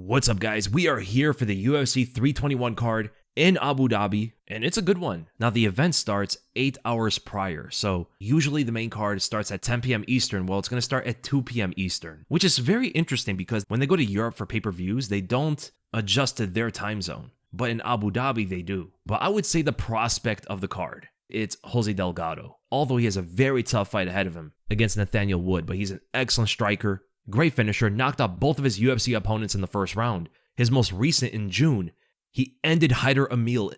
What's up, guys? We are here for the UFC 321 card in Abu Dhabi, and it's a good one. Now, the event starts 8 hours prior, so usually the main card starts at 10 p.m. Eastern. Well, it's going to start at 2 p.m. Eastern, which is very interesting because when they go to Europe for pay-per-views, they don't adjust to their time zone, but in Abu Dhabi, they do. But I would say the prospect of the card, it's Jose Delgado, although he has a very tough fight ahead of him against Nathaniel Wood, but he's an excellent striker. Great finisher, knocked out both of his UFC opponents in the first round. His most recent in June, he ended Haider Emil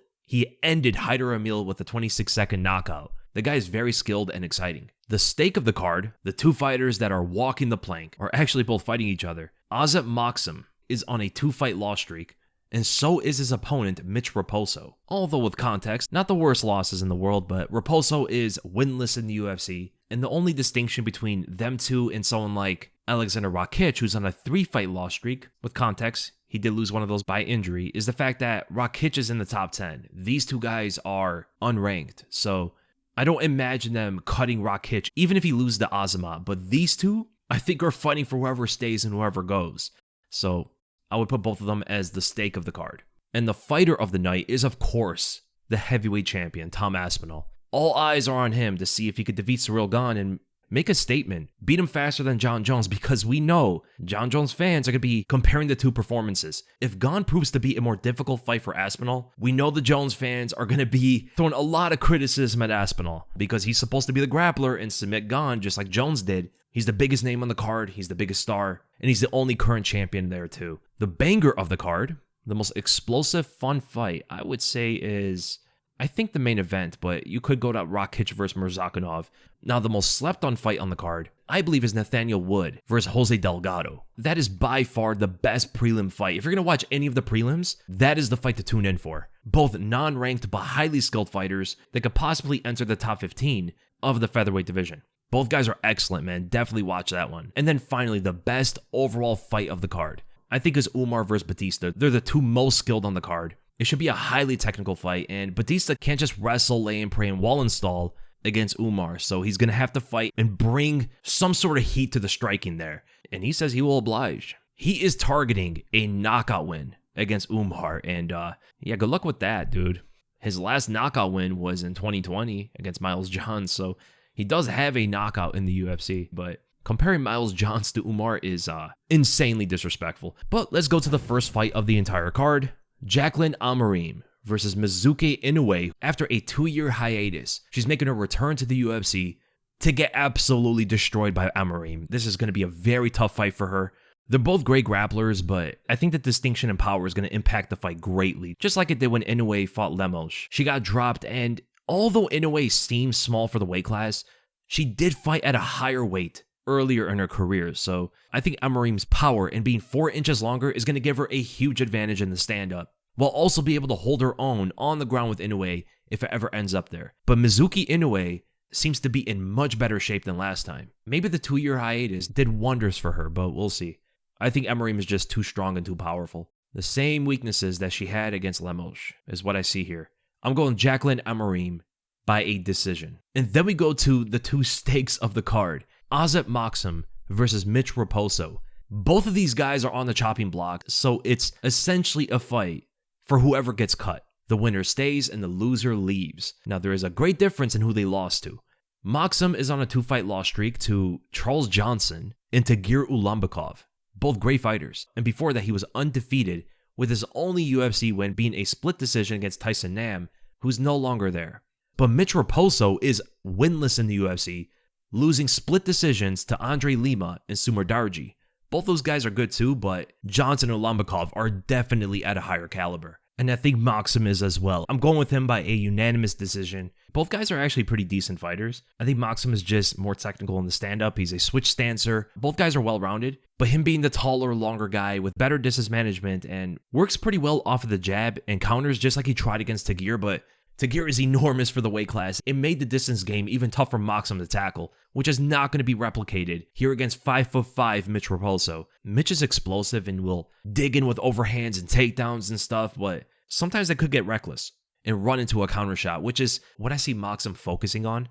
with a 26-second knockout. The guy is very skilled and exciting. The stake of the card, the two fighters that are walking the plank, are actually both fighting each other. Azat Maksum is on a 2-fight loss streak, and so is his opponent, Mitch Raposo. Although with context, not the worst losses in the world, but Raposo is winless in the UFC, and the only distinction between them two and someone like Alexander Rakic, who's on a 3-fight loss streak, with context, he did lose one of those by injury, is the fact that Rakic is in the top 10. These two guys are unranked, so I don't imagine them cutting Rakic, even if he loses to Azamat. But these two, I think, are fighting for whoever stays and whoever goes. So I would put both of them as the stake of the card. And the fighter of the night is, of course, the heavyweight champion, Tom Aspinall. All eyes are on him to see if he could defeat Ciryl Gane and make a statement, beat him faster than Jon Jones, because we know Jon Jones fans are going to be comparing the two performances. If Gane proves to be a more difficult fight for Aspinall, we know the Jones fans are going to be throwing a lot of criticism at Aspinall because he's supposed to be the grappler and submit Gane just like Jones did. He's the biggest name on the card, he's the biggest star, and he's the only current champion there too. The banger of the card, the most explosive, fun fight, I would say is, I think, the main event, but you could go to Rakic versus Nurmagomedov. Now, the most slept-on fight on the card, I believe, is Nathaniel Wood versus Jose Delgado. That is by far the best prelim fight. If you're going to watch any of the prelims, that is the fight to tune in for. Both non-ranked but highly skilled fighters that could possibly enter the top 15 of the featherweight division. Both guys are excellent, man. Definitely watch that one. And then finally, the best overall fight of the card, I think, is Umar versus Bautista. They're the two most skilled on the card. It should be a highly technical fight, and Bautista can't just wrestle, lay and pray, and wall install against Umar, so he's going to have to fight and bring some sort of heat to the striking there, and he says he will oblige. He is targeting a knockout win against Umar, and yeah, good luck with that, dude. His last knockout win was in 2020 against Miles Johns, so he does have a knockout in the UFC, but comparing Miles Johns to Umar is insanely disrespectful. But let's go to the first fight of the entire card. Jaqueline Amorim versus Mizuki Inoue after a 2-year hiatus. She's making her return to the UFC to get absolutely destroyed by Amorim. This is going to be a very tough fight for her. They're both great grapplers, but I think the distinction in power is going to impact the fight greatly, just like it did when Inoue fought Lemos. She got dropped, and although Inoue seems small for the weight class, she did fight at a higher weight earlier in her career, so I think Amorim's power and being 4 inches longer is going to give her a huge advantage in the stand-up, while also be able to hold her own on the ground with Inoue if it ever ends up there. But Mizuki Inoue seems to be in much better shape than last time. Maybe the 2-year hiatus did wonders for her, but we'll see. I think Amorim is just too strong and too powerful. The same weaknesses that she had against Lemos is what I see here. I'm going Jaqueline Amorim by a decision. And then we go to the two stakes of the card. Azat Maksum versus Mitch Raposo. Both of these guys are on the chopping block, so it's essentially a fight for whoever gets cut. The winner stays and the loser leaves. Now, there is a great difference in who they lost to. Maksum is on a 2-fight loss streak to Charles Johnson and Tagir Ulanbekov. Both great fighters. And before that, he was undefeated, with his only UFC win being a split decision against Tyson Nam, who's no longer there. But Mitch Raposo is winless in the UFC, losing split decisions to Andre Lima and Sumar Darji. Both those guys are good too, but Johnson and Ulanbekov are definitely at a higher caliber. And I think Maksum is as well. I'm going with him by a unanimous decision. Both guys are actually pretty decent fighters. I think Maksum is just more technical in the stand-up. He's a switch stancer. Both guys are well-rounded, but him being the taller, longer guy with better distance management and works pretty well off of the jab and counters just like he tried against Tagir, but Tagir is enormous for the weight class. It made the distance game even tougher for Maksum to tackle, which is not going to be replicated here against 5'5" Mitch Raposo. Mitch is explosive and will dig in with overhands and takedowns and stuff, but sometimes they could get reckless and run into a counter shot, which is what I see Maksum focusing on.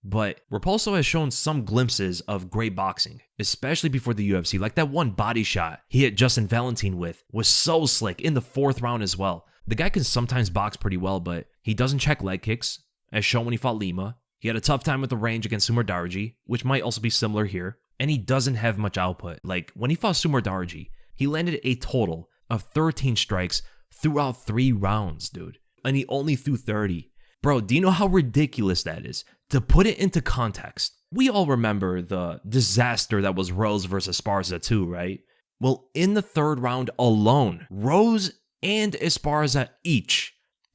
But Raposo has shown some glimpses of great boxing, especially before the UFC. Like that one body shot he hit Justin Valentin with was so slick in the 4th round as well. The guy can sometimes box pretty well, but he doesn't check leg kicks, as shown when he fought Lima. He had a tough time with the range against Umar Darji, which might also be similar here. And he doesn't have much output. Like when he fought Umar Darji, he landed a total of 13 strikes throughout 3 rounds, dude. And he only threw 30. Bro, do you know how ridiculous that is? To put it into context, we all remember the disaster that was Rose versus Esparza too, right? Well, in the 3rd round alone, Rose and Esparza each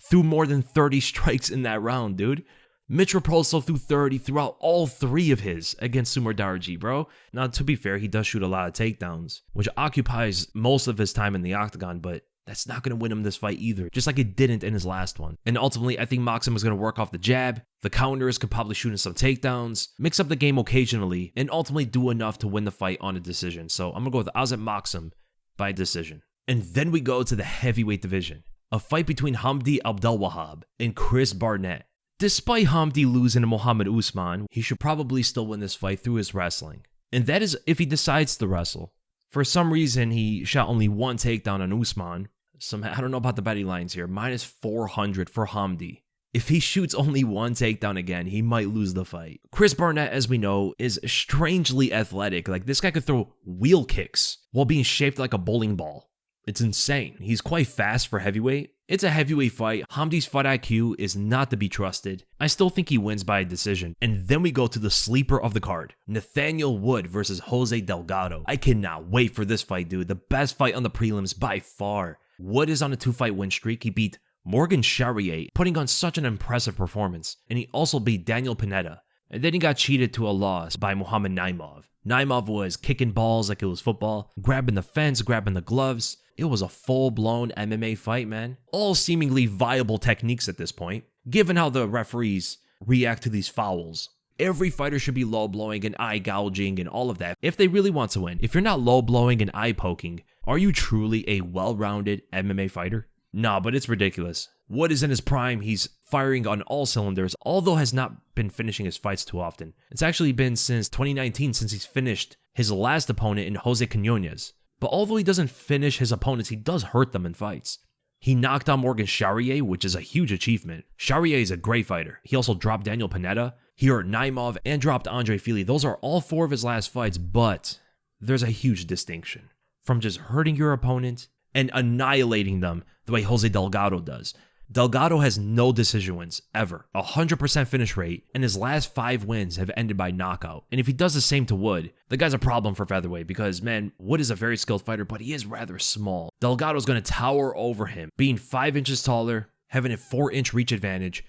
threw more than 30 strikes in that round, dude. Mitch Raposo threw 30 throughout all 3 of his against Umar Darji, bro. Now, to be fair, he does shoot a lot of takedowns, which occupies most of his time in the octagon, but that's not going to win him this fight either, just like it didn't in his last one. And ultimately, I think Maksum is going to work off the jab. The counters could probably shoot in some takedowns, mix up the game occasionally, and ultimately do enough to win the fight on a decision. So I'm going to go with Azat Maksum by decision. And then we go to the heavyweight division. A fight between Hamdy Abdelwahab and Chris Barnett. Despite Hamdy losing to Mohammed Usman, he should probably still win this fight through his wrestling. And that is if he decides to wrestle. For some reason, he shot only 1 takedown on Usman. I don't know about the betting lines here. Minus 400 for Hamdy. If he shoots only 1 takedown again, he might lose the fight. Chris Barnett, as we know, is strangely athletic. Like, this guy could throw wheel kicks while being shaped like a bowling ball. It's insane. He's quite fast for heavyweight. It's a heavyweight fight. Hamdy's fight IQ is not to be trusted. I still think he wins by a decision. And then we go to the sleeper of the card. Nathaniel Wood versus Jose Delgado. I cannot wait for this fight, dude. The best fight on the prelims by far. Wood is on a 2-fight win streak. He beat Morgan Charrier, putting on such an impressive performance. And he also beat Daniel Pineda. And then he got cheated to a loss by Muhammad Naimov. Naimov was kicking balls like it was football, grabbing the fence, grabbing the gloves. It was a full-blown MMA fight, man. All seemingly viable techniques at this point, given how the referees react to these fouls. Every fighter should be low-blowing and eye-gouging and all of that if they really want to win. If you're not low-blowing and eye-poking, are you truly a well-rounded MMA fighter? Nah, but it's ridiculous. Wood is in his prime. He's firing on all cylinders, although has not been finishing his fights too often. It's actually been since 2019 since he's finished his last opponent in Jose Quinones. But although he doesn't finish his opponents, he does hurt them in fights. He knocked out Morgan Charrier, which is a huge achievement. Charrier is a great fighter. He also dropped Daniel Pineda. He hurt Naimov and dropped Andre Fili. Those are all 4 of his last fights, but there's a huge distinction from just hurting your opponent and annihilating them the way Jose Delgado does. Delgado has no decision wins, ever. 100% finish rate, and his last 5 wins have ended by knockout. And if he does the same to Wood, the guy's a problem for featherweight because, man, Wood is a very skilled fighter, but he is rather small. Delgado's going to tower over him, being 5 inches taller, having a 4-inch reach advantage,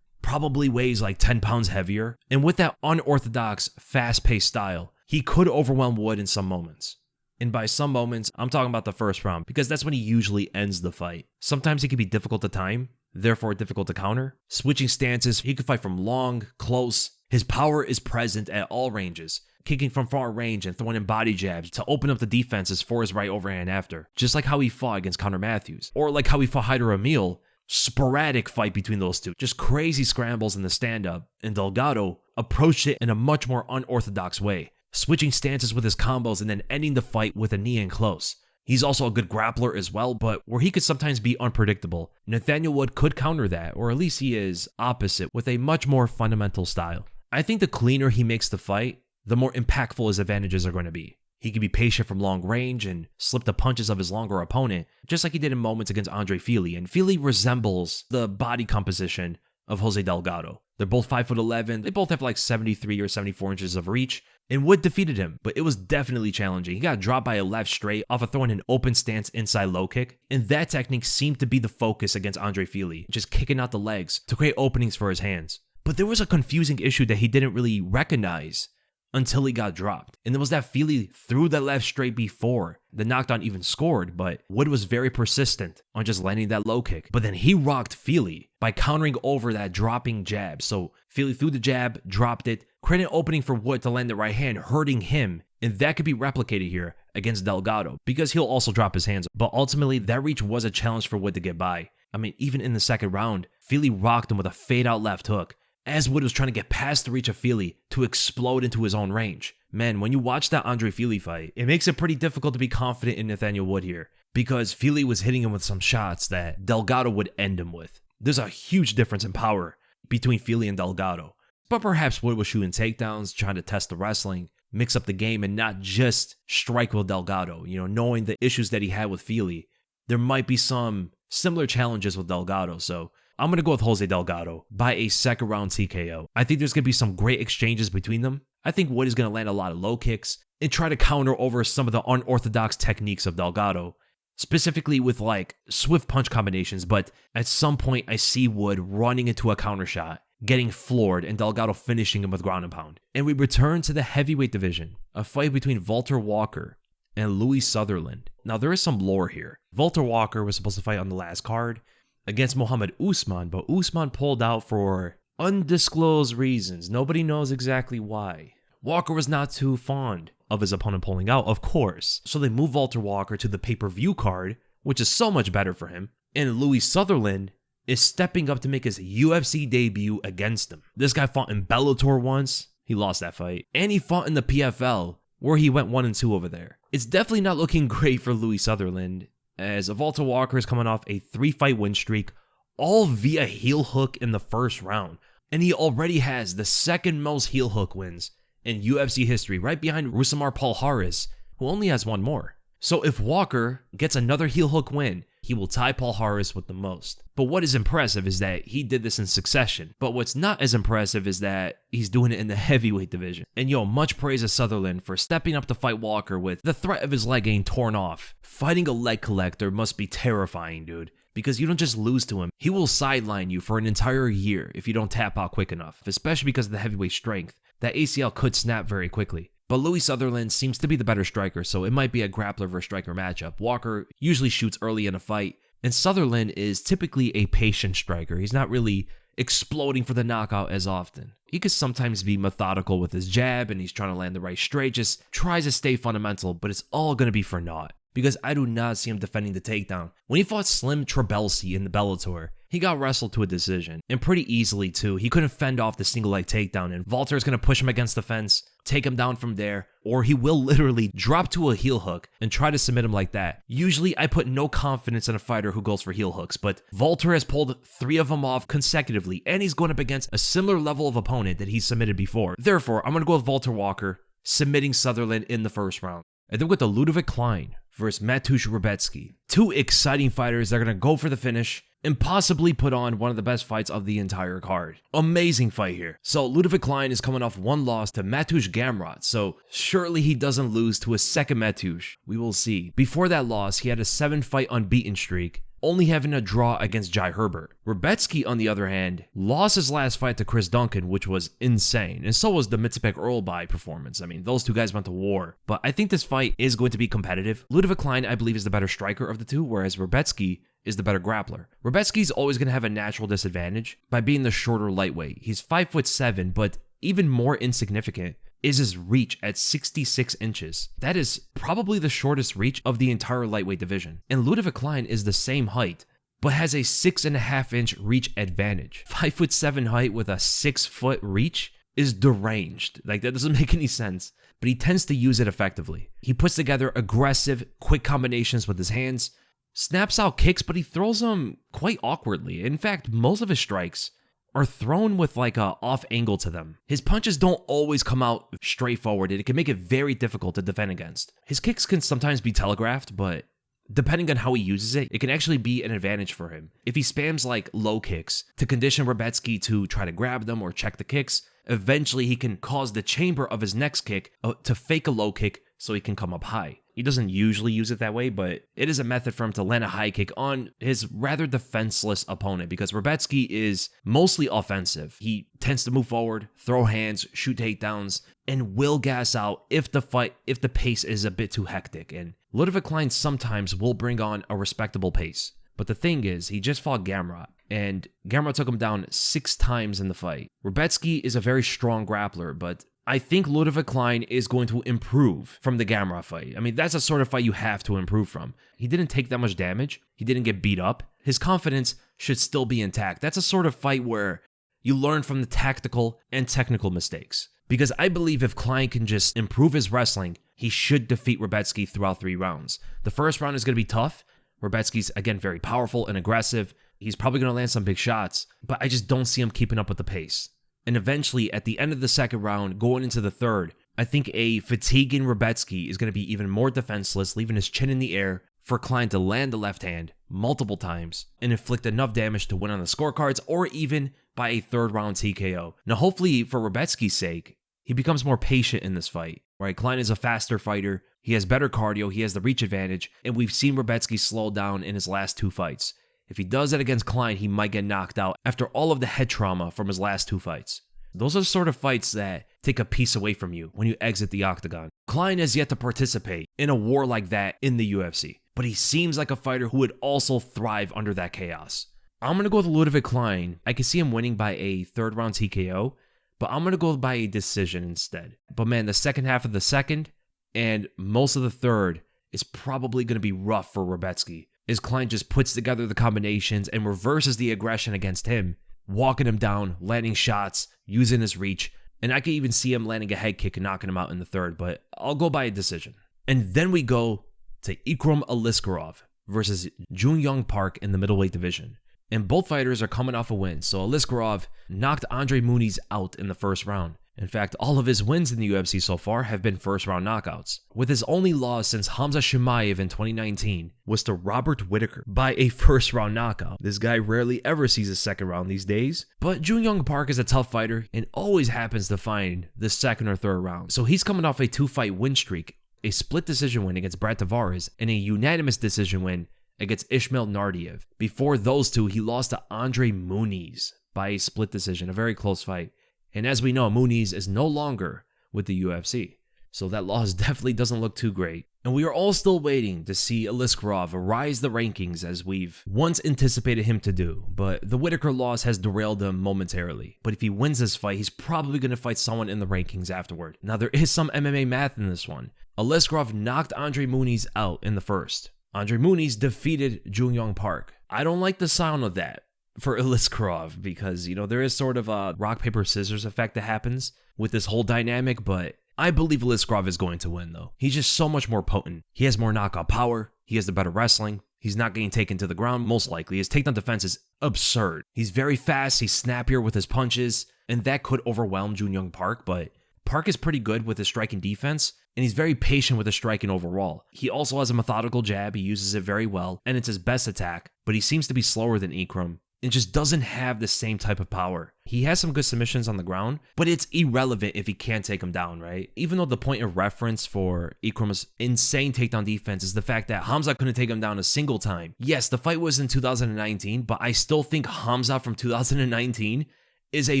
probably weighs like 10 pounds heavier. And with that unorthodox, fast-paced style, he could overwhelm Wood in some moments. And by some moments, I'm talking about the first round, because that's when he usually ends the fight. Sometimes he can be difficult to time, therefore difficult to counter. Switching stances, he could fight from long, close. His power is present at all ranges, kicking from far range and throwing in body jabs to open up the defenses for his right overhand after. Just like how he fought against Conor Matthews, or like how he fought Haider Emil. Sporadic fight between those two, just crazy scrambles in the stand-up, and Delgado approached it in a much more unorthodox way, switching stances with his combos and then ending the fight with a knee in close. He's also a good grappler as well, but where he could sometimes be unpredictable, Nathaniel Wood could counter that, or at least he is opposite, with a much more fundamental style. I think the cleaner he makes the fight, the more impactful his advantages are going to be. He can be patient from long range and slip the punches of his longer opponent, just like he did in moments against Andre Fili. And Fili resembles the body composition of Jose Delgado. They're both 5'11". They both have like 73 or 74 inches of reach. And Wood defeated him, but it was definitely challenging. He got dropped by a left straight off of throwing an open stance inside low kick. And that technique seemed to be the focus against Andre Fili, just kicking out the legs to create openings for his hands. But there was a confusing issue that he didn't really recognize until he got dropped. And there was that Fili threw that left straight before the knockdown even scored, but Wood was very persistent on just landing that low kick. But then he rocked Fili by countering over that dropping jab. So Fili threw the jab, dropped it, created an opening for Wood to land the right hand, hurting him. And that could be replicated here against Delgado because he'll also drop his hands. But ultimately, that reach was a challenge for Wood to get by. I mean, even in the second round, Fili rocked him with a fade-out left hook. as Wood was trying to get past the reach of Fili to explode into his own range. Man, when you watch that Andre Fili fight, it makes it pretty difficult to be confident in Nathaniel Wood here, because Fili was hitting him with some shots that Delgado would end him with. There's a huge difference in power between Fili and Delgado. But perhaps Wood was shooting takedowns, trying to test the wrestling, mix up the game, and not just strike with Delgado. Knowing the issues that he had with Fili, there might be some similar challenges with Delgado. So I'm going to go with Jose Delgado by a second round TKO. I think there's going to be some great exchanges between them. I think Wood is going to land a lot of low kicks and try to counter over some of the unorthodox techniques of Delgado, specifically with like swift punch combinations. But at some point, I see Wood running into a counter shot, getting floored, and Delgado finishing him with ground and pound. And we return to the heavyweight division, a fight between Valter Walker and Louise Sutherland. Now, there is some lore here. Valter Walker was supposed to fight on the last card against Mohammed Usman, but Usman pulled out for undisclosed reasons. Nobody knows exactly why. Walker was not too fond of his opponent pulling out, of course. So they moved Valter Walker to the pay-per-view card, which is so much better for him. And Louise Sutherland is stepping up to make his UFC debut against him. This guy fought in Bellator once. He lost that fight. And he fought in the PFL, where he went 1-2 over there. It's definitely not looking great for Louise Sutherland, as Valter Walker is coming off a 3-fight win streak, all via heel hook in the first round. And he already has the second most heel hook wins in UFC history, right behind Rousimar Palhares, who only has one more. So if Walker gets another heel hook win, he will tie Palhares with the most. But what is impressive is that he did this in succession. But what's not as impressive is that he's doing it in the heavyweight division. And much praise to Sutherland for stepping up to fight Walker with the threat of his leg getting torn off. Fighting a leg collector must be terrifying, dude. Because you don't just lose to him, he will sideline you for an entire year if you don't tap out quick enough, especially because of the heavyweight strength. That ACL could snap very quickly. But Louise Sutherland seems to be the better striker, so it might be a grappler versus striker matchup. Walker usually shoots early in a fight, and Sutherland is typically a patient striker. He's not really exploding for the knockout as often. He could sometimes be methodical with his jab, and he's trying to land the right straight, just tries to stay fundamental, but it's all going to be for naught. Because I do not see him defending the takedown. When he fought Slim Trebelsi in the Bellator, he got wrestled to a decision, and pretty easily too. He couldn't fend off the single leg takedown, and Valter is going to push him against the fence, take him down from there, or he will literally drop to a heel hook and try to submit him like that. Usually I put no confidence in a fighter who goes for heel hooks, but Valter has pulled 3 of them off consecutively, and he's going up against a similar level of opponent that he's submitted before. Therefore, I'm going to go with Valter Walker, submitting Sutherland in the first round. And then with the Ludovit Klein versus Mateusz Rebecki. 2 exciting fighters that are going to go for the finish and possibly put on one of the best fights of the entire card. Amazing fight here. So Ludovit Klein is coming off 1 loss to Mateusz Gamrot, so surely he doesn't lose to a second Mateusz. We will see. Before that loss, he had a 7-fight unbeaten streak, only having a draw against Jai Herbert. Rebecki, on the other hand, lost his last fight to Chris Duncan, which was insane, and so was the Mitsipek Earlby performance. I mean, those 2 guys went to war. But I think this fight is going to be competitive. Ludovit Klein, I believe, is the better striker of the 2, whereas Rebecki is the better grappler. Rebecki's always going to have a natural disadvantage by being the shorter lightweight. He's 5'7", but even more insignificant is his reach at 66 inches. That is probably the shortest reach of the entire lightweight division. And Ludovit Klein is the same height, but has a 6.5-inch reach advantage. 5'7" height with a 6-foot reach is deranged. Like, that doesn't make any sense. But he tends to use it effectively. He puts together aggressive, quick combinations with his hands, snaps out kicks, but he throws them quite awkwardly. In fact, most of his strikes are thrown with like a off angle to them. His punches don't always come out straightforward, and it can make it very difficult to defend against. His kicks can sometimes be telegraphed, but depending on how he uses it, it can actually be an advantage for him. If he spams like low kicks to condition Rebecki to try to grab them or check the kicks, eventually he can cause the chamber of his next kick to fake a low kick so he can come up high. He doesn't usually use it that way, but it is a method for him to land a high kick on his rather defenseless opponent, because Rebecki is mostly offensive. He tends to move forward, throw hands, shoot takedowns, and will gas out if the pace is a bit too hectic. And Ludovit Klein sometimes will bring on a respectable pace. But the thing is, he just fought Gamrot, and Gamrot took him down 6 times in the fight. Rebecki is a very strong grappler, but I think Ludovit Klein is going to improve from the Gamrot fight. I mean, that's a sort of fight you have to improve from. He didn't take that much damage. He didn't get beat up. His confidence should still be intact. That's a sort of fight where You learn from the tactical and technical mistakes. Because I believe if Klein can just improve his wrestling, he should defeat Rebecki throughout 3 rounds. The first round is going to be tough. Rebecki's, again, very powerful and aggressive. He's probably going to land some big shots, but I just don't see him keeping up with the pace. And eventually, at the end of the second round, going into the third, I think a fatiguing Rebecki is going to be even more defenseless, leaving his chin in the air for Klein to land the left hand multiple times and inflict enough damage to win on the scorecards or even by a third round TKO. Now, hopefully, for Rebecki's sake, he becomes more patient in this fight, right? Klein is a faster fighter. He has better cardio. He has the reach advantage. And we've seen Rebecki slow down in his last 2 fights. If he does that against Klein, he might get knocked out after all of the head trauma from his last 2 fights. Those are the sort of fights that take a piece away from you when you exit the octagon. Klein has yet to participate in a war like that in the UFC, but he seems like a fighter who would also thrive under that chaos. I'm going to go with Ludovit Klein. I can see him winning by a third round TKO, but I'm going to go by a decision instead. But man, the second half of the second and most of the third is probably going to be rough for Rebecki, as Klein just puts together the combinations and reverses the aggression against him, walking him down, landing shots, using his reach, and I could even see him landing a head kick and knocking him out in the third, but I'll go by a decision. And then we go to Ikram Aliskerov versus Jun Young Park in the middleweight division. And both fighters are coming off a win, so Aliskerov knocked Andre Muniz out in the first round. In fact, all of his wins in the UFC so far have been first-round knockouts, with his only loss since Hamza Chimaev in 2019 was to Robert Whittaker by a first-round knockout. This guy rarely ever sees a second round these days, but Jun Young Park is a tough fighter and always happens to find the second or third round. So he's coming off a 2-fight win streak, a split decision win against Brad Tavares, and a unanimous decision win against Ismail Nardiev. Before those two, he lost to Andre Muniz by a split decision, a very close fight. And as we know, Muniz is no longer with the UFC. So that loss definitely doesn't look too great. And we are all still waiting to see Aliskerov rise the rankings as we've once anticipated him to do. But the Whittaker loss has derailed him momentarily. But if he wins this fight, he's probably going to fight someone in the rankings afterward. Now, there is some MMA math in this one. Aliskerov knocked Andre Muniz out in the first. Andre Muniz defeated Jun Young Park. I don't like the sound of that for Aliskerov because, there is sort of a rock, paper, scissors effect that happens with this whole dynamic, but I believe Aliskerov is going to win, though. He's just so much more potent. He has more knockout power. He has the better wrestling. He's not getting taken to the ground, most likely. His takedown defense is absurd. He's very fast. He's snappier with his punches, and that could overwhelm Jun Young Park, but Park is pretty good with his striking defense, and he's very patient with his striking overall. He also has a methodical jab. He uses it very well, and it's his best attack, but he seems to be slower than Ikram and just doesn't have the same type of power. He has some good submissions on the ground, but it's irrelevant if he can't take him down, right? Even though the point of reference for Ikram's insane takedown defense is the fact that Hamza couldn't take him down a single time. Yes, the fight was in 2019, but I still think Hamza from 2019 is a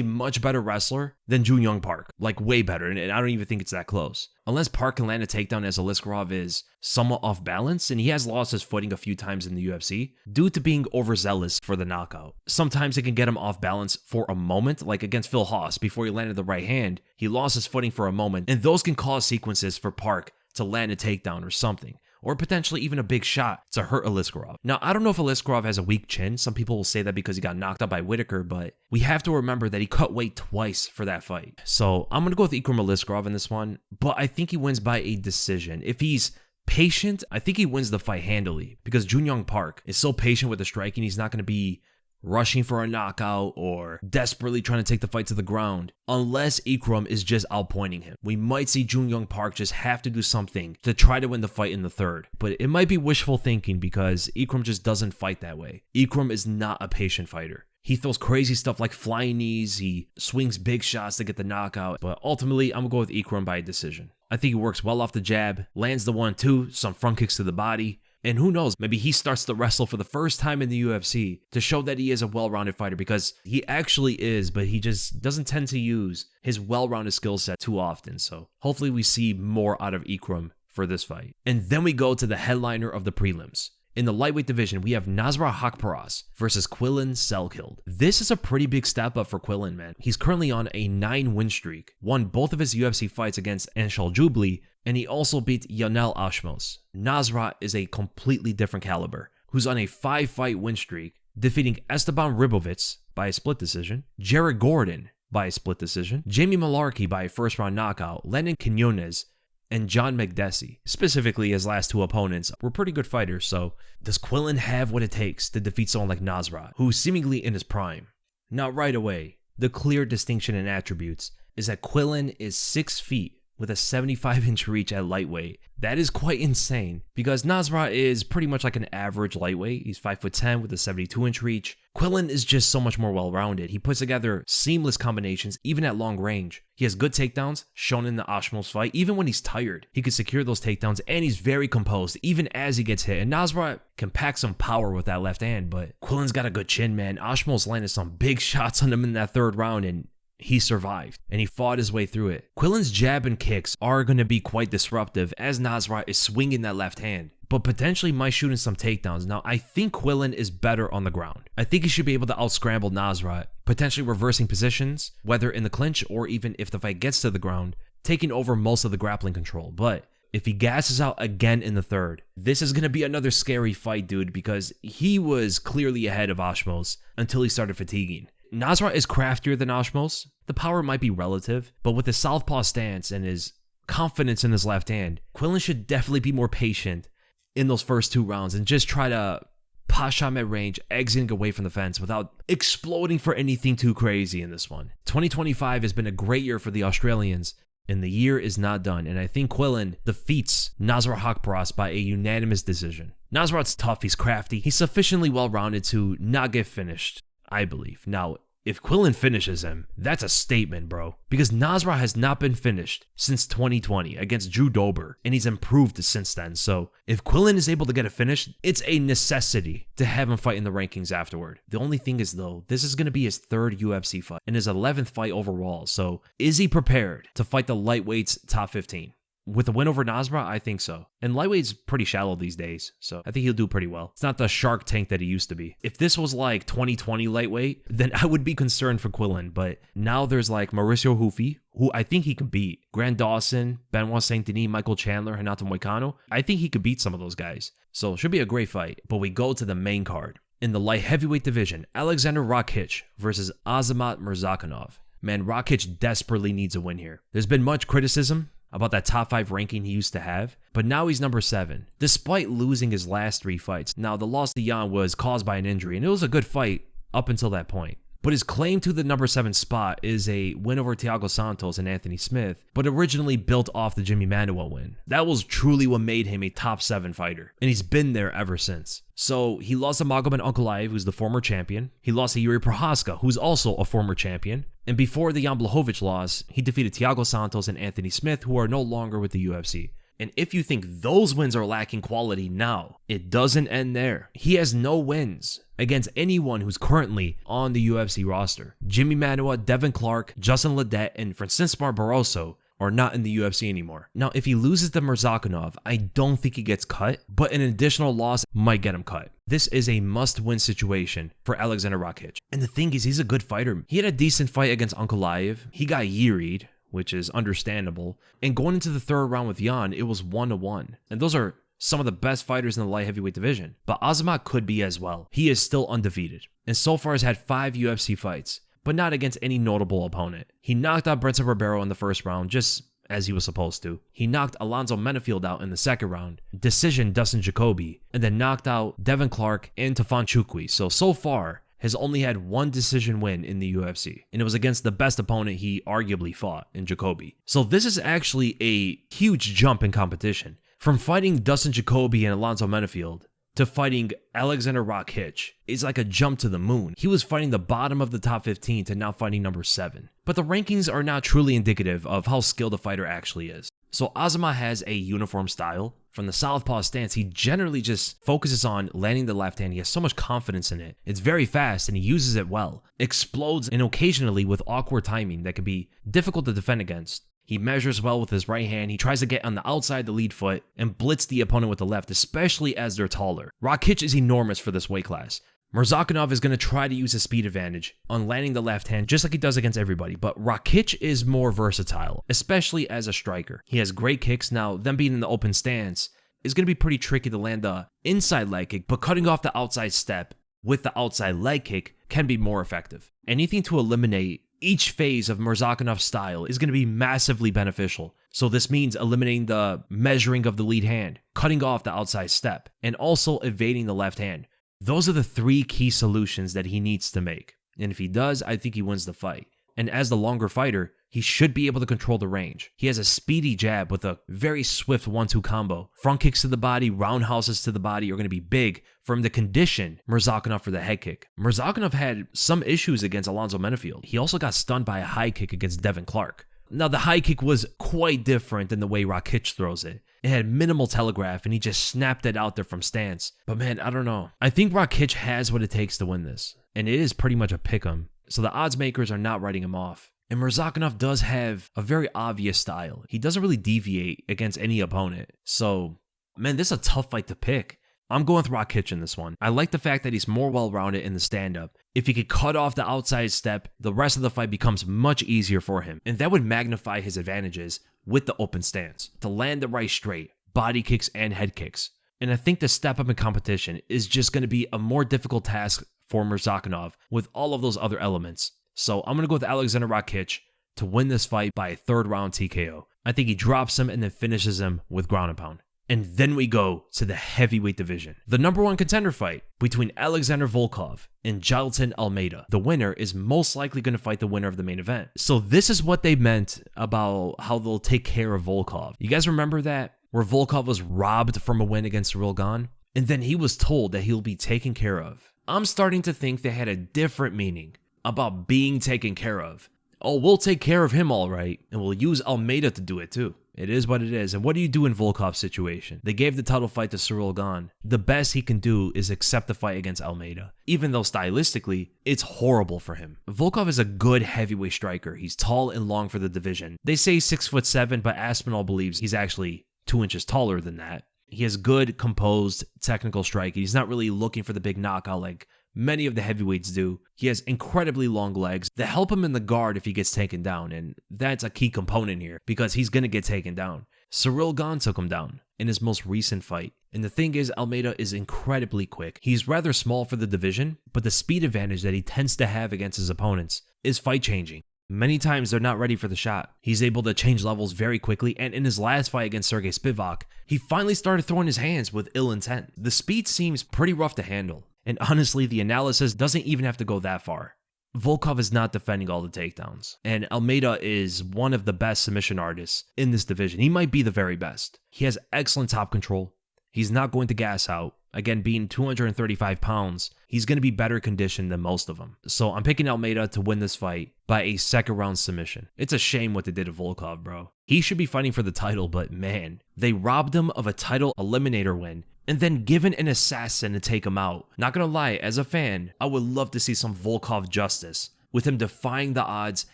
much better wrestler than Jun Young Park. Like, way better, and I don't even think it's that close. Unless Park can land a takedown as Aliskerov is somewhat off balance, and he has lost his footing a few times in the UFC due to being overzealous for the knockout. Sometimes it can get him off balance for a moment, like against Phil Haas. Before he landed the right hand, he lost his footing for a moment, and those can cause sequences for Park to land a takedown or something, or potentially even a big shot to hurt Aliskerov. Now, I don't know if Aliskerov has a weak chin. Some people will say that because he got knocked out by Whittaker, but we have to remember that he cut weight twice for that fight. So I'm going to go with Ikram Aliskerov in this one, but I think he wins by a decision. If he's patient, I think he wins the fight handily because Jun Young Park is so patient with the striking. He's not going to be rushing for a knockout or desperately trying to take the fight to the ground unless Ikram is just outpointing him. We might see Jun Young Park just have to do something to try to win the fight in the third, but it might be wishful thinking because Ikram just doesn't fight that way. Ikram is not a patient fighter. He throws crazy stuff like flying knees, he swings big shots to get the knockout, but ultimately I'm going to go with Ikram by a decision. I think he works well off the jab, lands the 1-2, some front kicks to the body, and who knows, maybe he starts to wrestle for the first time in the UFC to show that he is a well-rounded fighter because he actually is, but he just doesn't tend to use his well-rounded skill set too often. So hopefully we see more out of Ikram for this fight. And then we go to the headliner of the prelims. In the lightweight division, we have Nasrat Haqparast versus Quillan Selkild. This is a pretty big step up for Quillan, man. He's currently on a 9-win streak, won both of his UFC fights against Anshul Jubli, and he also beat Yanel Ashmos. Nasrat is a completely different caliber, who's on a 5-fight win streak, defeating Esteban Ribovitz, by a split decision, Jared Gordon by a split decision, Jamie Malarkey by a first round knockout, Lennon Quinones, and John Makdessi. Specifically, his last two opponents were pretty good fighters, so does Quillin have what it takes to defeat someone like Nasrat, who's seemingly in his prime? Now, right away, the clear distinction in attributes is that Quillin is 6 feet with a 75-inch reach at lightweight. That is quite insane because Nasrat is pretty much like an average lightweight. He's 5'10" with a 72-inch reach. Quillin is just so much more well-rounded. He puts together seamless combinations even at long range. He has good takedowns, shown in the Ashmos fight. Even when he's tired, he can secure those takedowns, and he's very composed even as he gets hit. And Nasrat can pack some power with that left hand, but Quillin's got a good chin, man. Ashmos landed some big shots on him in that third round, and he survived, and he fought his way through it. Quillin's jab and kicks are going to be quite disruptive as Nasrat is swinging that left hand, but potentially might shoot in some takedowns. Now, I think Quillin is better on the ground. I think he should be able to out-scramble Nasrat, potentially reversing positions, whether in the clinch or even if the fight gets to the ground, taking over most of the grappling control. But if he gasses out again in the third, this is going to be another scary fight, dude, because he was clearly ahead of Ashmos until he started fatiguing. Nasrat is craftier than Ashmos. The power might be relative, but with his southpaw stance and his confidence in his left hand, Quillin should definitely be more patient in those first 2 rounds and just try to posh him at range, exiting away from the fence without exploding for anything too crazy in this one. 2025 has been a great year for the Australians, and the year is not done, and I think Quillin defeats Nasrat Haqparast by a unanimous decision. Nasrat's tough, he's crafty, he's sufficiently well-rounded to not get finished, I believe. Now, if Quillin finishes him, that's a statement, bro. Because Nasrat has not been finished since 2020 against Drew Dober, and he's improved since then. So, if Quillin is able to get a finish, it's a necessity to have him fight in the rankings afterward. The only thing is, though, this is going to be his 3rd UFC fight and his 11th fight overall. So, is he prepared to fight the lightweights top 15? With a win over Nasrat, I think so. And lightweight's pretty shallow these days, so I think he'll do pretty well. It's not the shark tank that he used to be. If this was like 2020 lightweight, then I would be concerned for Quillin, but now there's like Mauricio Hufi, who I think he could beat. Grant Dawson, Benoit Saint-Denis, Michael Chandler, Renato Moicano. I think he could beat some of those guys. So it should be a great fight. But we go to the main card. In the light heavyweight division, Alexander Rakic versus Azamat Murzakanov. Man, Rakic desperately needs a win here. There's been much criticism about that top 5 ranking he used to have, but now he's number 7, despite losing his last 3 fights. Now, the loss to Jan was caused by an injury, and it was a good fight up until that point. But his claim to the number 7 spot is a win over Thiago Santos and Anthony Smith, but originally built off the Jimmy Manuel win. That was truly what made him a top 7 fighter, and he's been there ever since. So he lost to Magomed Ankalaev, who's the former champion. He lost to Yuri Prohaska, who's also a former champion. And before the Jan Blachowicz loss, he defeated Thiago Santos and Anthony Smith, who are no longer with the UFC. And if you think those wins are lacking quality now, it doesn't end there. He has no wins against anyone who's currently on the UFC roster. Jimmy Manuwa, Devin Clark, Justin Ledet, and Francisco Barroso are not in the UFC anymore. Now, if he loses to Murzakanov, I don't think he gets cut, but an additional loss might get him cut. This is a must-win situation for Alexander Rakic. And the thing is, he's a good fighter. He had a decent fight against Ankalaev. He got yiried, which is understandable. And going into the 3rd round with Jan, it was 1-1. And those are some of the best fighters in the light heavyweight division. But Azamat could be as well. He is still undefeated, and so far has had 5 UFC fights, but not against any notable opponent. He knocked out Brenton Ribeiro in the 1st round, just as he was supposed to. He knocked Alonzo Menafield out in the 2nd round, decision Dustin Jacoby, and then knocked out Devin Clark and Tafon Chukwi. So far, has only had 1 decision win in the UFC, and it was against the best opponent he arguably fought in Jacoby. So this is actually a huge jump in competition. From fighting Dustin Jacoby and Alonzo Menafield to fighting Alexander Rakic is like a jump to the moon. He was fighting the bottom of the top 15 to now fighting number 7. But the rankings are not truly indicative of how skilled a fighter actually is. So Azamat has a uniform style. From the southpaw stance, he generally just focuses on landing the left hand. He has so much confidence in it. It's very fast and he uses it well. Explodes and occasionally with awkward timing that can be difficult to defend against. He measures well with his right hand. He tries to get on the outside the lead foot and blitz the opponent with the left, especially as they're taller. Rakic is enormous for this weight class. Murzakanov is going to try to use his speed advantage on landing the left hand just like he does against everybody, but Rakic is more versatile, especially as a striker. He has great kicks. Now, them being in the open stance is going to be pretty tricky to land the inside leg kick, but cutting off the outside step, with the outside leg kick can be more effective. Anything to eliminate each phase of Murzakonov's style is going to be massively beneficial. So this means eliminating the measuring of the lead hand, cutting off the outside step, and also evading the left hand. Those are the 3 key solutions that he needs to make. And if he does, I think he wins the fight. And as the longer fighter, he should be able to control the range. He has a speedy jab with a very swift 1-2 combo. Front kicks to the body, roundhouses to the body are going to be big for him to condition Murzakonov for the head kick. Murzakonov had some issues against Alonzo Menefield. He also got stunned by a high kick against Devin Clark. Now, the high kick was quite different than the way Rakic throws it. It had minimal telegraph, and he just snapped it out there from stance. But man, I don't know. I think Rakic has what it takes to win this, and it is pretty much a pick'em. So the odds makers are not writing him off. And Murzakonov does have a very obvious style. He doesn't really deviate against any opponent. So, man, this is a tough fight to pick. I'm going with Rakic in this one. I like the fact that he's more well-rounded in the stand-up. If he could cut off the outside step, the rest of the fight becomes much easier for him. And that would magnify his advantages with the open stance. To land the right straight, body kicks and head kicks. And I think the step up in competition is just going to be a more difficult task for Murzakonov with all of those other elements. So I'm going to go with Alexander Rakic to win this fight by a 3rd round TKO. I think he drops him and then finishes him with ground and pound. And then we go to the heavyweight division. The number 1 contender fight between Alexander Volkov and Jailton Almeida. The winner is most likely going to fight the winner of the main event. So this is what they meant about how they'll take care of Volkov. You guys remember that? Where Volkov was robbed from a win against Ciryl Gane? And then he was told that he'll be taken care of. I'm starting to think they had a different meaning about being taken care of. Oh, we'll take care of him all right, and we'll use Almeida to do it too. It is what it is. And what do you do in Volkov's situation? They gave the title fight to Ciryl Gane. The best he can do is accept the fight against Almeida, even though stylistically, it's horrible for him. Volkov is a good heavyweight striker. He's tall and long for the division. They say 6'7", but Aspinall believes he's actually 2 inches taller than that. He has good, composed, technical striking. He's not really looking for the big knockout like many of the heavyweights do. He has incredibly long legs that help him in the guard if he gets taken down, and that's a key component here because he's going to get taken down. Ciryl Gane took him down in his most recent fight. And the thing is, Almeida is incredibly quick. He's rather small for the division, but the speed advantage that he tends to have against his opponents is fight-changing. Many times they're not ready for the shot. He's able to change levels very quickly, and in his last fight against Sergey Spivak, he finally started throwing his hands with ill intent. The speed seems pretty rough to handle, and honestly, the analysis doesn't even have to go that far. Volkov is not defending all the takedowns, and Almeida is one of the best submission artists in this division. He might be the very best. He has excellent top control. He's not going to gas out. Again, being 235 pounds, he's going to be better conditioned than most of them. So I'm picking Almeida to win this fight by a 2nd round submission. It's a shame what they did to Volkov, bro. He should be fighting for the title, but man, they robbed him of a title eliminator win and then given an assassin to take him out. Not gonna lie, as a fan, I would love to see some Volkov justice with him defying the odds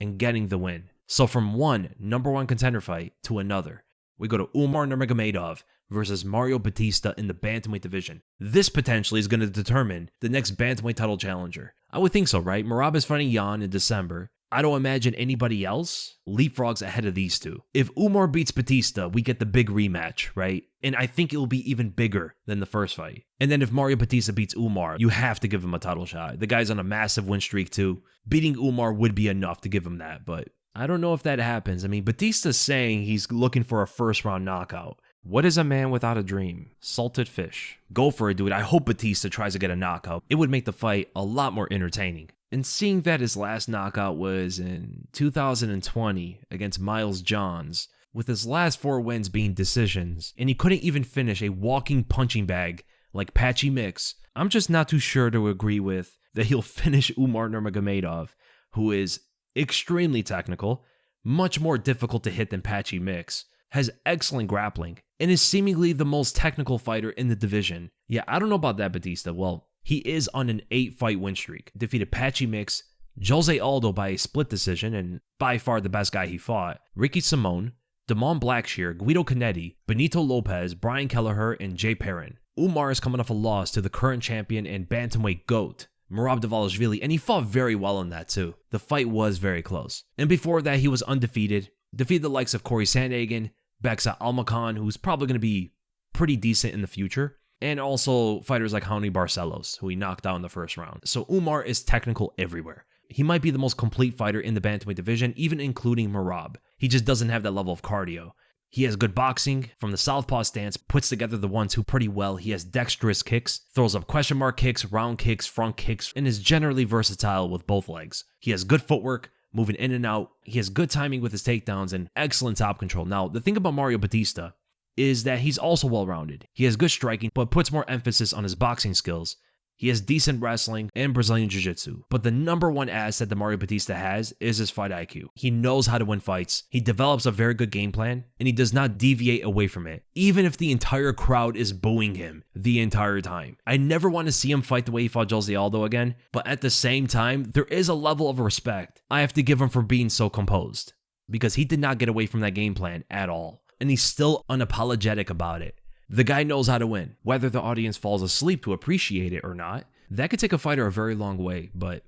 and getting the win. So from one number 1 contender fight to another, we go to Umar Nurmagomedov versus Mario Bautista in the bantamweight division. This potentially is going to determine the next bantamweight title challenger. I would think so, right? Merab is fighting Jan in December. I don't imagine anybody else leapfrogs ahead of these two. If Umar beats Bautista, we get the big rematch, right? And I think it'll be even bigger than the first fight. And then if Mario Bautista beats Umar, you have to give him a title shot. The guy's on a massive win streak too. Beating Umar would be enough to give him that, but I don't know if that happens. I mean, Bautista's saying he's looking for a 1st round knockout. What is a man without a dream? Salted fish. Go for it, dude. I hope Bautista tries to get a knockout. It would make the fight a lot more entertaining. And seeing that his last knockout was in 2020 against Miles Johns, with his last 4 wins being decisions, and he couldn't even finish a walking punching bag like Patchy Mix, I'm just not too sure to agree with that he'll finish Umar Nurmagomedov, who is extremely technical, much more difficult to hit than Patchy Mix, has excellent grappling, and is seemingly the most technical fighter in the division. Yeah, I don't know about that, Bautista. Well, he is on an 8-fight win streak. Defeated Patchy Mix, Jose Aldo by a split decision, and by far the best guy he fought, Ricky Simone, Damon Blackshear, Guido Canetti, Benito Lopez, Brian Kelleher, and Jay Perrin. Umar is coming off a loss to the current champion and bantamweight GOAT, Merab Dvalishvili, and he fought very well in that too. The fight was very close. And before that, he was undefeated, defeated the likes of Corey Sandhagen, Beksa Almakhan, who's probably going to be pretty decent in the future, and also fighters like Raoni Barcelos, who he knocked out in the first round. So Umar is technical everywhere. He might be the most complete fighter in the bantamweight division, even including Merab. He just doesn't have that level of cardio. He has good boxing from the southpaw stance, puts together the 1-2 pretty well. He has dexterous kicks, throws up question mark kicks, round kicks, front kicks, and is generally versatile with both legs. He has good footwork, moving in and out. He has good timing with his takedowns and excellent top control. Now, the thing about Mario Bautista is that he's also well-rounded. He has good striking, but puts more emphasis on his boxing skills. He has decent wrestling and Brazilian Jiu-Jitsu. But the number one asset that Mario Bautista has is his fight IQ. He knows how to win fights. He develops a very good game plan, and he does not deviate away from it, even if the entire crowd is booing him the entire time. I never want to see him fight the way he fought Jose Aldo again, but at the same time, there is a level of respect I have to give him for being so composed, because he did not get away from that game plan at all, and he's still unapologetic about it. The guy knows how to win. Whether the audience falls asleep to appreciate it or not, that could take a fighter a very long way, but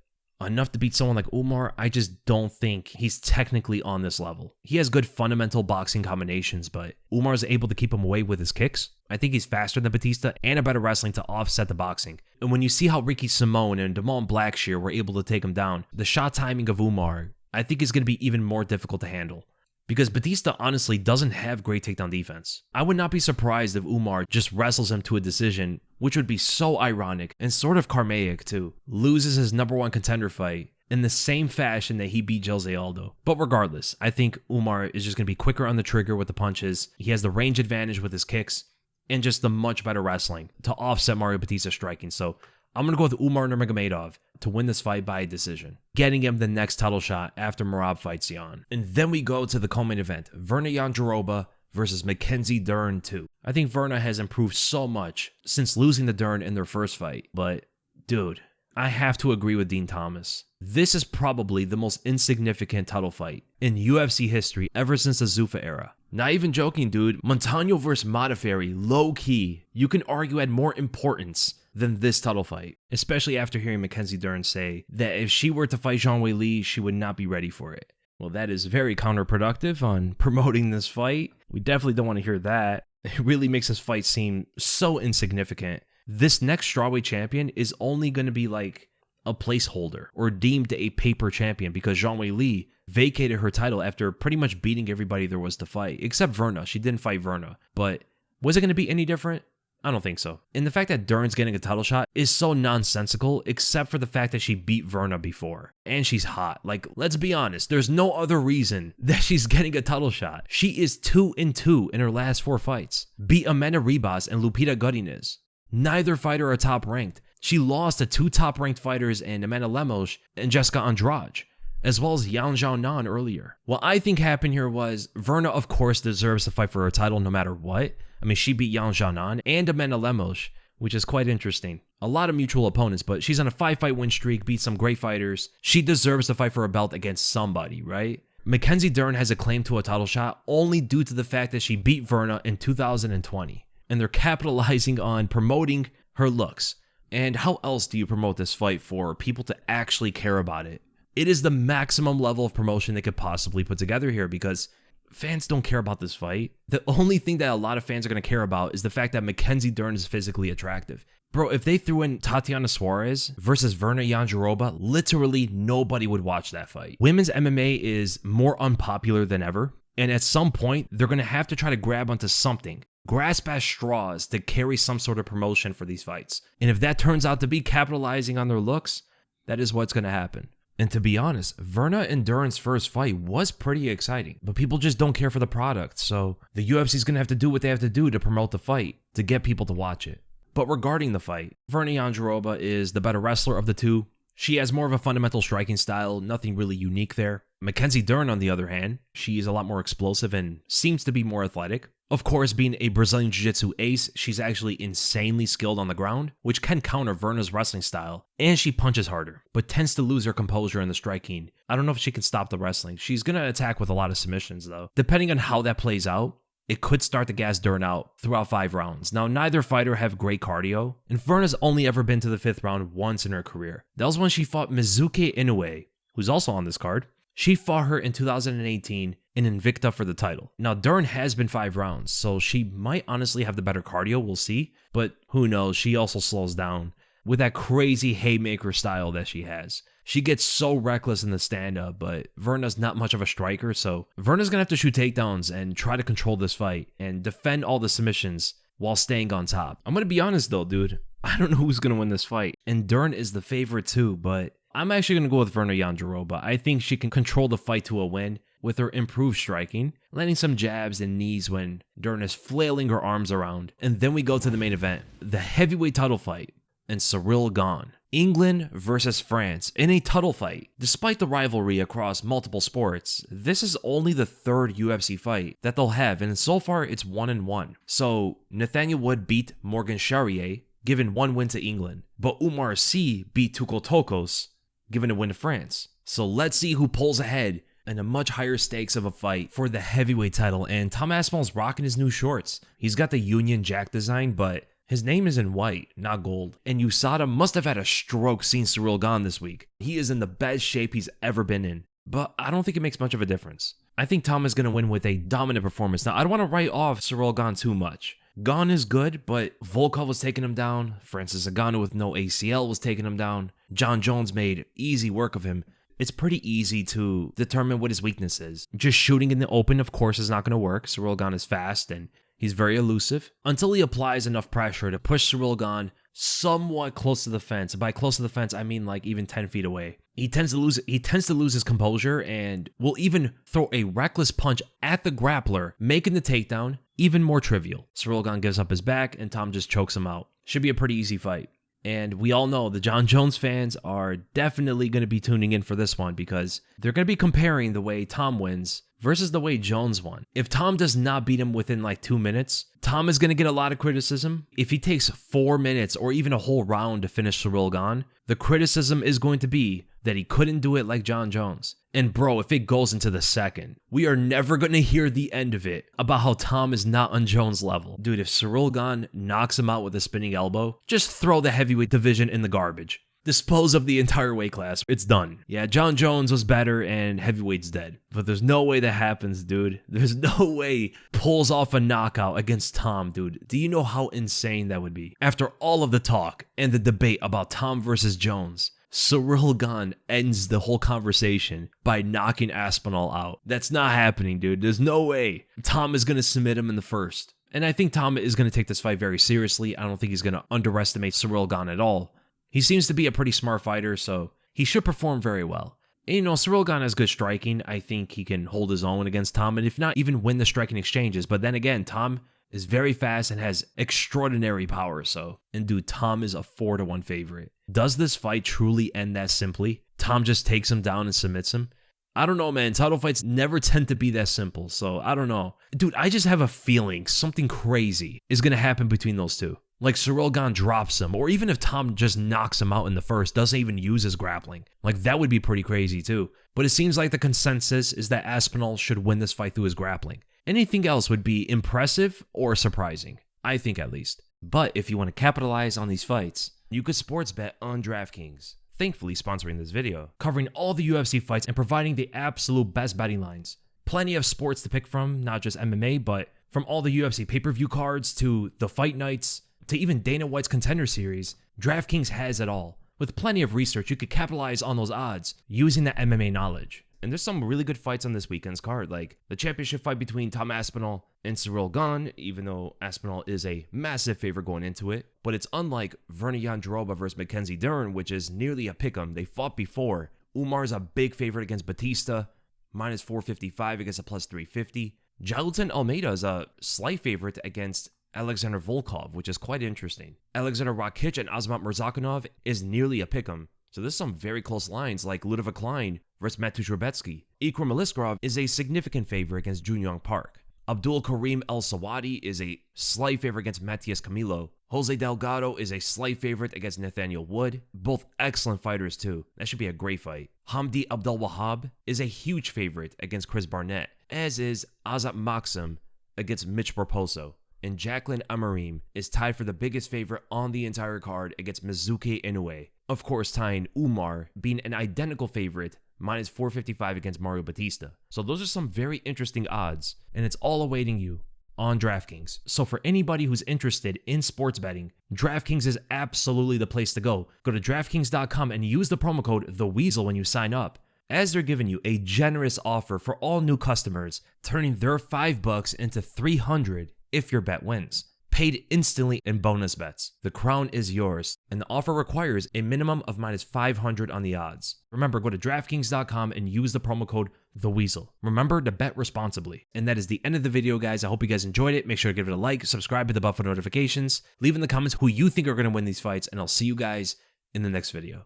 enough to beat someone like Umar, I just don't think he's technically on this level. He has good fundamental boxing combinations, but Umar's able to keep him away with his kicks. I think he's faster than Bautista and a better wrestling to offset the boxing. And when you see how Ricky Simone and Damon Blackshear were able to take him down, the shot timing of Umar, I think is going to be even more difficult to handle. Because Bautista honestly doesn't have great takedown defense. I would not be surprised if Umar just wrestles him to a decision, which would be so ironic and sort of karmaic too. Loses his number one contender fight in the same fashion that he beat Jose Aldo. But regardless, I think Umar is just going to be quicker on the trigger with the punches. He has the range advantage with his kicks and just the much better wrestling to offset Mario Bautista's striking. So I'm going to go with Umar Nurmagomedov to win this fight by decision, getting him the next title shot after Merab fights Jan. And then we go to the co-main event, Virna Jandiroba versus Mackenzie Dern 2. I think Virna has improved so much since losing to Dern in their first fight, but dude, I have to agree with Dean Thomas. This is probably the most insignificant title fight in UFC history ever since the Zuffa era. Not even joking, dude. Montano versus Modafferi, low-key, you can argue had more importance than this title fight, especially after hearing Mackenzie Dern say that if she were to fight Zhang Weili, she would not be ready for it. Well, that is very counterproductive on promoting this fight. We definitely don't want to hear that. It really makes this fight seem so insignificant. This next strawweight champion is only going to be like a placeholder or deemed a paper champion because Zhang Weili vacated her title after pretty much beating everybody there was to fight, except Virna. She didn't fight Virna, but was it going to be any different? I don't think so. And the fact that Dern's getting a title shot is so nonsensical, except for the fact that she beat Virna before. And she's hot. Like, let's be honest, there's no other reason that she's getting a title shot. She is 2-2 in her last 4 fights. Beat Amanda Ribas and Lupita Godinez. Neither fighter are top ranked. She lost to 2 top ranked fighters in Amanda Lemos and Jessica Andrade, as well as Yan Xiaonan earlier. What I think happened here was Virna, of course, deserves to fight for her title no matter what. I mean, she beat Yan Xiaonan and Amanda Lemos, which is quite interesting. A lot of mutual opponents, but she's on a 5-fight win streak, beat some great fighters. She deserves to fight for a belt against somebody, right? Mackenzie Dern has a claim to a title shot only due to the fact that she beat Virna in 2020. And they're capitalizing on promoting her looks. And how else do you promote this fight for people to actually care about it? It is the maximum level of promotion they could possibly put together here because fans don't care about this fight. The only thing that a lot of fans are going to care about is the fact that Mackenzie Dern is physically attractive. Bro, if they threw in Tatiana Suarez versus Virna Jandiroba, literally nobody would watch that fight. Women's MMA is more unpopular than ever, and at some point, they're going to have to try to grab onto something, grasp at straws to carry some sort of promotion for these fights. And if that turns out to be capitalizing on their looks, that is what's going to happen. And to be honest, Virna and Dern's first fight was pretty exciting, but people just don't care for the product, so the UFC is going to have to do what they have to do to promote the fight, to get people to watch it. But regarding the fight, Virna Jandiroba is the better wrestler of the two. She has more of a fundamental striking style, nothing really unique there. Mackenzie Dern, on the other hand, she is a lot more explosive and seems to be more athletic. Of course, being a Brazilian Jiu-Jitsu ace, she's actually insanely skilled on the ground, which can counter Virna's wrestling style, and she punches harder, but tends to lose her composure in the striking. I don't know if she can stop the wrestling. She's going to attack with a lot of submissions, though. Depending on how that plays out, it could start to gas Dern out throughout 5 rounds. Now, neither fighter have great cardio, and Virna's only ever been to the 5th round once in her career. That was when she fought Mizuki Inoue, who's also on this card. She fought her in 2018, and Invicta for the title. Now, Dern has been 5 rounds, so she might honestly have the better cardio, we'll see, but who knows, she also slows down with that crazy haymaker style that she has. She gets so reckless in the stand-up, but Virna's not much of a striker, so Virna's gonna have to shoot takedowns and try to control this fight and defend all the submissions while staying on top. I'm gonna be honest though, dude. I don't know who's gonna win this fight, and Dern is the favorite too, but I'm actually gonna go with Virna Jandiroba. I think she can control the fight to a win with her improved striking, landing some jabs and knees when Dern is flailing her arms around. And then we go to the main event, the heavyweight title fight, and Ciryl Gane. England versus France in a title fight. Despite the rivalry across multiple sports, this is only the 3rd UFC fight that they'll have, and so far it's 1-1. So Nathaniel Wood beat Morgan Charrier, giving 1 win to England, but Umar C beat Tuko Tokos, giving a win to France. So let's see who pulls ahead in a much higher stakes of a fight for the heavyweight title. And Tom Aspinall's rocking his new shorts. He's got the Union Jack design, but his name is in white, not gold. And USADA must have had a stroke seeing Ciryl Gane this week. He is in the best shape he's ever been in. But I don't think it makes much of a difference. I think Tom is going to win with a dominant performance. Now, I don't want to write off Ciryl Gane too much. Gane is good, but Volkov was taking him down. Francis Ngannou with no ACL was taking him down. John Jones made easy work of him. It's pretty easy to determine what his weakness is. Just shooting in the open, of course, is not going to work. Ciryl Gane is fast and he's very elusive until he applies enough pressure to push Ciryl Gane somewhat close to the fence. By close to the fence, I mean like even 10 feet away. He tends to lose his composure and will even throw a reckless punch at the grappler, making the takedown even more trivial. Ciryl Gane gives up his back and Tom just chokes him out. Should be a pretty easy fight. And we all know the John Jones fans are definitely going to be tuning in for this one because they're going to be comparing the way Tom wins versus the way Jones won. If Tom does not beat him within like 2 minutes, Tom is going to get a lot of criticism. If he takes 4 minutes or even a whole round to finish Ciryl Gane, the criticism is going to be that he couldn't do it like John Jones. And bro, if it goes into the second, we are never going to hear the end of it about how Tom is not on Jones level. Dude, if Ciryl Gane knocks him out with a spinning elbow, just throw the heavyweight division in the garbage. Dispose of the entire weight class. It's done. Yeah, John Jones was better and heavyweight's dead. But there's no way that happens, dude. There's no way pulls off a knockout against Tom, dude. Do you know how insane that would be? After all of the talk and the debate about Tom versus Jones, Ciryl Gane ends the whole conversation by knocking Aspinall out. That's not happening, dude. There's no way. Tom is going to submit him in the first. And I think Tom is going to take this fight very seriously. I don't think he's going to underestimate Ciryl Gane at all. He seems to be a pretty smart fighter, so he should perform very well. And, you know, Ciryl Gane has good striking. I think he can hold his own against Tom, and if not, even win the striking exchanges. But then again, Tom is very fast and has extraordinary power, so. And dude, Tom is a 4-1 favorite. Does this fight truly end that simply? Tom just takes him down and submits him? I don't know, man. Title fights never tend to be that simple, so I don't know. Dude, I just have a feeling something crazy is going to happen between those two. Like Ciryl Gane drops him, or even if Tom just knocks him out in the first, doesn't even use his grappling. Like that would be pretty crazy too. But it seems like the consensus is that Aspinall should win this fight through his grappling. Anything else would be impressive or surprising. I think at least. But if you want to capitalize on these fights, you could sports bet on DraftKings. Thankfully sponsoring this video, covering all the UFC fights and providing the absolute best betting lines. Plenty of sports to pick from, not just MMA, but from all the UFC pay-per-view cards to the fight nights, to even Dana White's Contender Series, DraftKings has it all. With plenty of research, you could capitalize on those odds using that MMA knowledge. And there's some really good fights on this weekend's card, like the championship fight between Tom Aspinall and Ciryl Gane, even though Aspinall is a massive favorite going into it. But it's unlike Virna Jandiroba versus Mackenzie Dern, which is nearly a pick'em. They fought before. Umar's a big favorite against Bautista, minus 455 against a plus 350. Jailton Almeida is a slight favorite against Alexander Volkov, which is quite interesting. Alexander Rakic and Azat Murzakanov is nearly a pick'em. So there's some very close lines like Ludovit Klein versus Mateusz Rebecki. Ikram Aliskerov is a significant favorite against Junyoung Park. Abdul Karim El Sawadi is a slight favorite against Matias Camilo. Jose Delgado is a slight favorite against Nathaniel Wood. Both excellent fighters too. That should be a great fight. Hamdy Abdelwahab is a huge favorite against Chris Barnett, as is Azat Maksum against Mitch Raposo. And Jaqueline Amorim is tied for the biggest favorite on the entire card against Mizuki Inoue. Of course, tying Umar being an identical favorite minus 455 against Mario Bautista. So those are some very interesting odds, and it's all awaiting you on DraftKings. So for anybody who's interested in sports betting, DraftKings is absolutely the place to go. Go to DraftKings.com and use the promo code TheWeasel when you sign up, as they're giving you a generous offer for all new customers, turning their $5 into $300 if your bet wins. Paid instantly in bonus bets. The crown is yours, and the offer requires a minimum of minus 500 on the odds. Remember, go to DraftKings.com and use the promo code TheWeasel. Remember to bet responsibly. And that is the end of the video, guys. I hope you guys enjoyed it. Make sure to give it a like, subscribe to the bell for notifications, leave in the comments who you think are going to win these fights, and I'll see you guys in the next video.